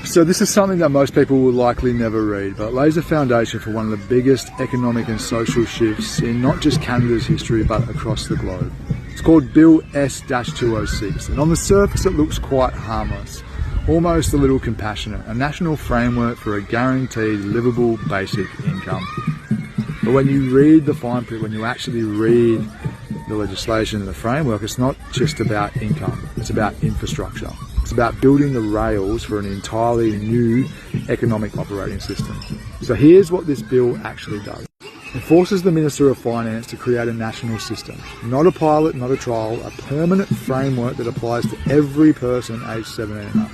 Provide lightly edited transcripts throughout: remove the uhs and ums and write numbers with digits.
So this is something that most people will likely never read, but it lays the foundation for one of the biggest economic and social shifts in not just Canada's history, but across the globe. It's called Bill S-206, and on the surface it looks quite harmless, almost a little compassionate, a national framework for a guaranteed livable basic income. But when you read the fine print, when you actually read the legislation and the framework, it's not just about income, it's about infrastructure. It's about building the rails for an entirely new economic operating system. So here's what this bill actually does. It forces the Minister of Finance to create a national system, not a pilot, not a trial, a permanent framework that applies to every person aged 17 and up.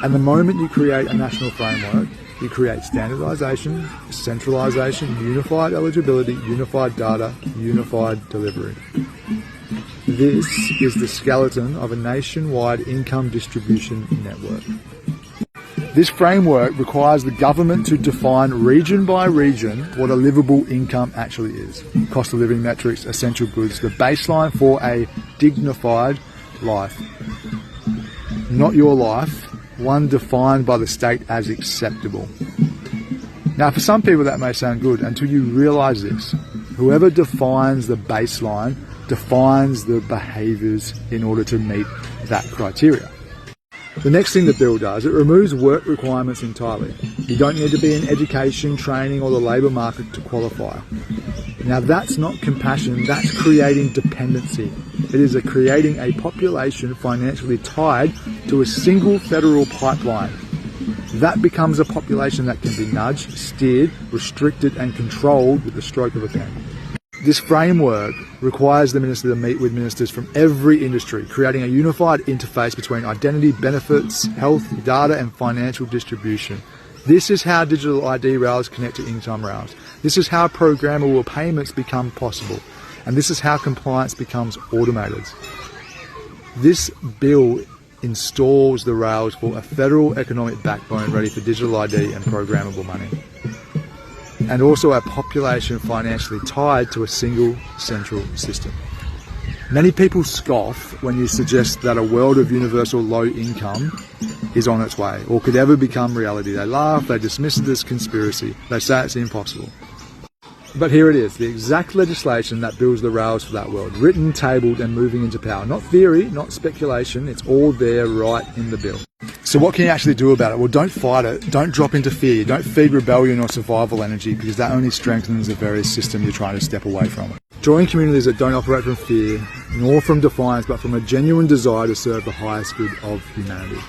And the moment you create a national framework, you create standardisation, centralisation, unified eligibility, unified data, unified delivery. This is the skeleton of a nationwide income distribution network. This framework requires the government to define region by region what a livable income actually is. Cost of living metrics, essential goods, the baseline for a dignified life. Not your life, one defined by the state as acceptable. Now, for some people that may sound good until you realise this. Whoever defines the baseline defines the behaviours in order to meet that criteria. The next thing the bill does, it removes work requirements entirely. You don't need to be in education, training or the labour market to qualify. Now that's not compassion, that's creating dependency. It is creating a population financially tied to a single federal pipeline. That becomes a population that can be nudged, steered, restricted and controlled with the stroke of a pen. This framework requires the minister to meet with ministers from every industry, creating a unified interface between identity, benefits, health, data and financial distribution. This is how digital ID rails connect to income rails. This is how programmable payments become possible. And this is how compliance becomes automated. This bill installs the rails for a federal economic backbone ready for digital ID and programmable money. And also a population financially tied to a single central system. Many people scoff when you suggest that a world of universal low income is on its way or could ever become reality. They laugh, they dismiss it as conspiracy, they say it's impossible. But here it is, the exact legislation that builds the rails for that world, written, tabled and moving into power. Not theory, not speculation, it's all there right in the bill. So what can you actually do about it? Well, don't fight it, don't drop into fear, don't feed rebellion or survival energy because that only strengthens the very system you're trying to step away from. Join communities that don't operate from fear, nor from defiance, but from a genuine desire to serve the highest good of humanity.